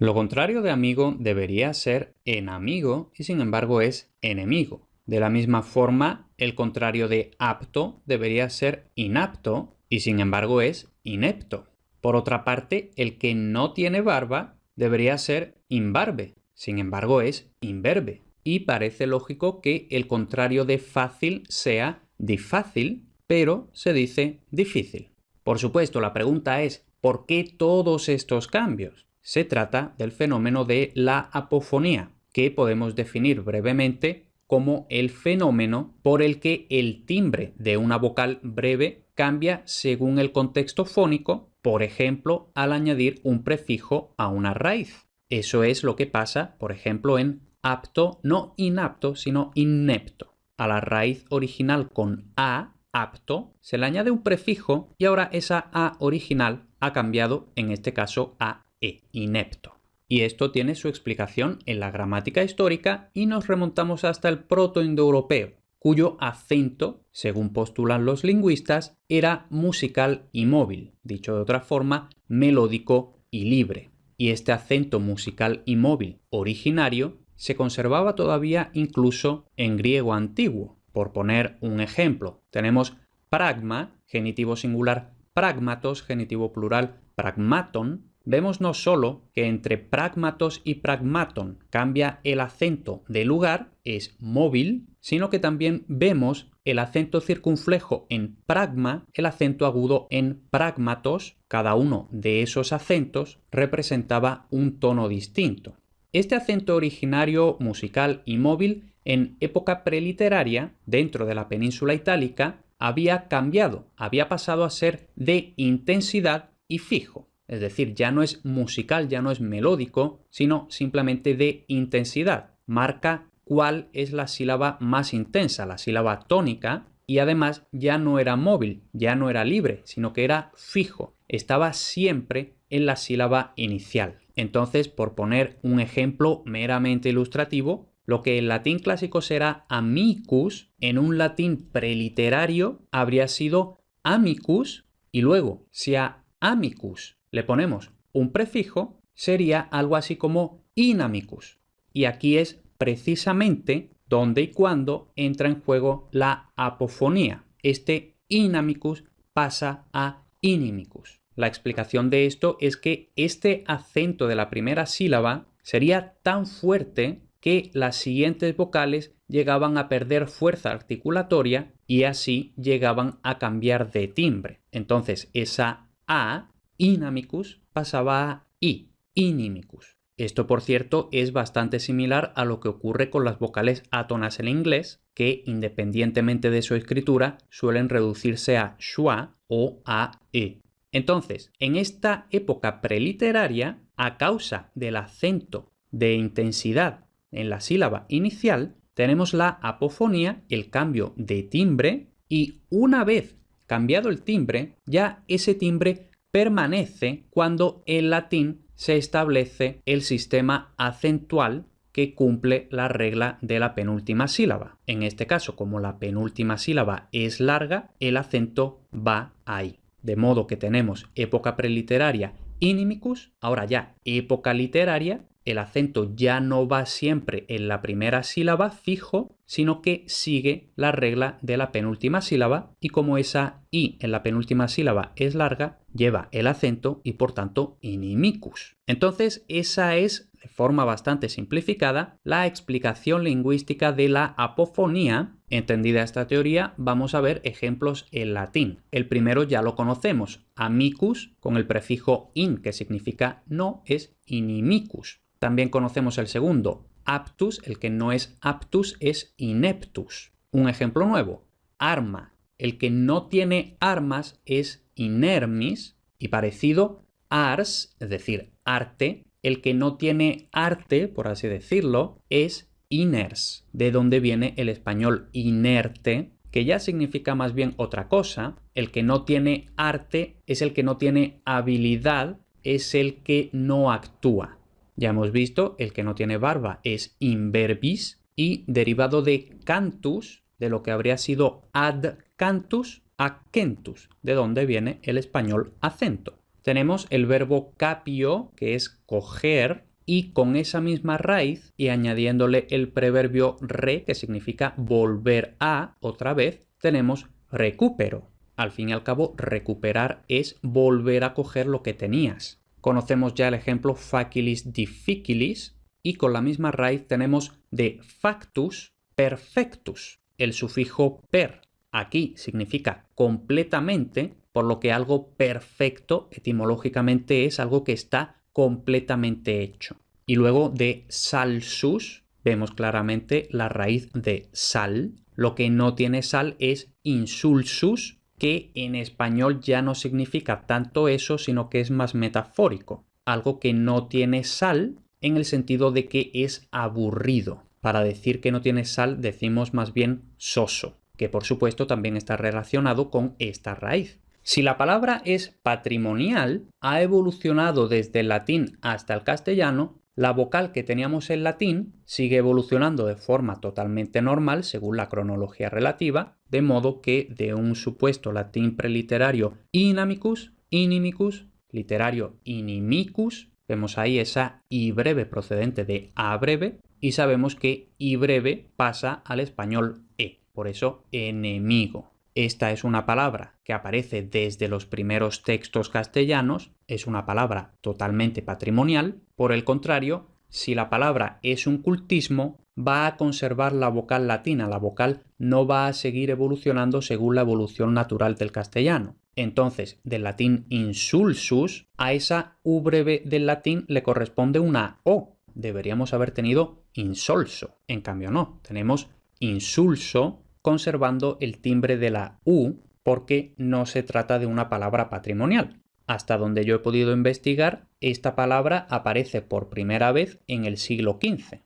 Lo contrario de amigo debería ser enamigo y sin embargo es enemigo. De la misma forma, el contrario de apto debería ser inapto y sin embargo es inepto. Por otra parte, el que no tiene barba debería ser imbarbe, sin embargo es imberbe. Y parece lógico que el contrario de fácil sea difácil, pero se dice difícil. Por supuesto, la pregunta es, ¿por qué todos estos cambios? Se trata del fenómeno de la apofonía, que podemos definir brevemente como el fenómeno por el que el timbre de una vocal breve cambia según el contexto fónico, por ejemplo, al añadir un prefijo a una raíz. Eso es lo que pasa, por ejemplo, en apto, no inapto, sino inepto. A la raíz original con a, apto, se le añade un prefijo y ahora esa a original ha cambiado, en este caso, a e, inepto. Y esto tiene su explicación en la gramática histórica y nos remontamos hasta el protoindoeuropeo, cuyo acento, según postulan los lingüistas, era musical y móvil, dicho de otra forma, melódico y libre. Y este acento musical y móvil originario se conservaba todavía incluso en griego antiguo. Por poner un ejemplo, tenemos pragma, genitivo singular, pragmatos, genitivo plural, pragmaton. Vemos no solo que entre pragmatos y pragmaton cambia el acento de lugar, es móvil, sino que también vemos el acento circunflejo en pragma, el acento agudo en pragmatos. Cada uno de esos acentos representaba un tono distinto. Este acento originario, musical y móvil, en época preliteraria, dentro de la península itálica, había cambiado, había pasado a ser de intensidad y fijo. Es decir, ya no es musical, ya no es melódico, sino simplemente de intensidad. Marca cuál es la sílaba más intensa, la sílaba tónica, y además ya no era móvil, ya no era libre, sino que era fijo. Estaba siempre en la sílaba inicial. Entonces, por poner un ejemplo meramente ilustrativo, lo que en latín clásico será amicus, en un latín preliterario habría sido amicus, y luego, si a amicus le ponemos un prefijo, sería algo así como inamicus. Y aquí es precisamente donde y cuando entra en juego la apofonía. Este inamicus pasa a inimicus. La explicación de esto es que este acento de la primera sílaba sería tan fuerte que las siguientes vocales llegaban a perder fuerza articulatoria y así llegaban a cambiar de timbre. Entonces esa A, inamicus, pasaba a I, inimicus. Esto, por cierto, es bastante similar a lo que ocurre con las vocales átonas en inglés, que independientemente de su escritura suelen reducirse a schwa o a e. Entonces, en esta época preliteraria, a causa del acento de intensidad en la sílaba inicial, tenemos la apofonía, el cambio de timbre, y una vez cambiado el timbre, ya ese timbre permanece cuando en latín se establece el sistema acentual que cumple la regla de la penúltima sílaba. En este caso, como la penúltima sílaba es larga, el acento va ahí. De modo que tenemos época preliteraria inimicus, ahora ya época literaria, el acento ya no va siempre en la primera sílaba fijo, sino que sigue la regla de la penúltima sílaba y como esa i en la penúltima sílaba es larga, lleva el acento y por tanto inimicus. Entonces esa es, de forma bastante simplificada, la explicación lingüística de la apofonía. Entendida esta teoría, vamos a ver ejemplos en latín. El primero ya lo conocemos, amicus, con el prefijo in, que significa no, es inimicus. También conocemos el segundo, aptus, el que no es aptus es ineptus. Un ejemplo nuevo, arma, el que no tiene armas es inermis, y parecido, ars, es decir, arte, el que no tiene arte, por así decirlo, es iners, de donde viene el español inerte, que ya significa más bien otra cosa. El que no tiene arte es el que no tiene habilidad, es el que no actúa. Ya hemos visto, el que no tiene barba es imberbis y derivado de cantus, de lo que habría sido ad cantus, acentus, de donde viene el español acento. Tenemos el verbo capio, que es coger, y con esa misma raíz y añadiéndole el preverbio re, que significa volver a, otra vez, tenemos recupero. Al fin y al cabo, recuperar es volver a coger lo que tenías. Conocemos ya el ejemplo facilis difficilis y con la misma raíz tenemos de factus perfectus. El sufijo per aquí significa completamente, por lo que algo perfecto etimológicamente es algo que está completamente hecho. Y luego de salsus vemos claramente la raíz de sal. Lo que no tiene sal es insulsus, que en español ya no significa tanto eso, sino que es más metafórico. Algo que no tiene sal en el sentido de que es aburrido. Para decir que no tiene sal decimos más bien soso, que por supuesto también está relacionado con esta raíz. Si la palabra es patrimonial, ha evolucionado desde el latín hasta el castellano, la vocal que teníamos en latín sigue evolucionando de forma totalmente normal según la cronología relativa, de modo que de un supuesto latín preliterario inamicus, inimicus, literario inimicus, vemos ahí esa I breve procedente de A breve y sabemos que I breve pasa al español E, por eso enemigo. Esta es una palabra que aparece desde los primeros textos castellanos, es una palabra totalmente patrimonial. Por el contrario, si la palabra es un cultismo, va a conservar la vocal latina, la vocal no va a seguir evolucionando según la evolución natural del castellano. Entonces, del latín insulsus, a esa U breve del latín le corresponde una O. Deberíamos haber tenido insolso, en cambio no, tenemos insulso, conservando el timbre de la U porque no se trata de una palabra patrimonial. Hasta donde yo he podido investigar, esta palabra aparece por primera vez en el siglo XV.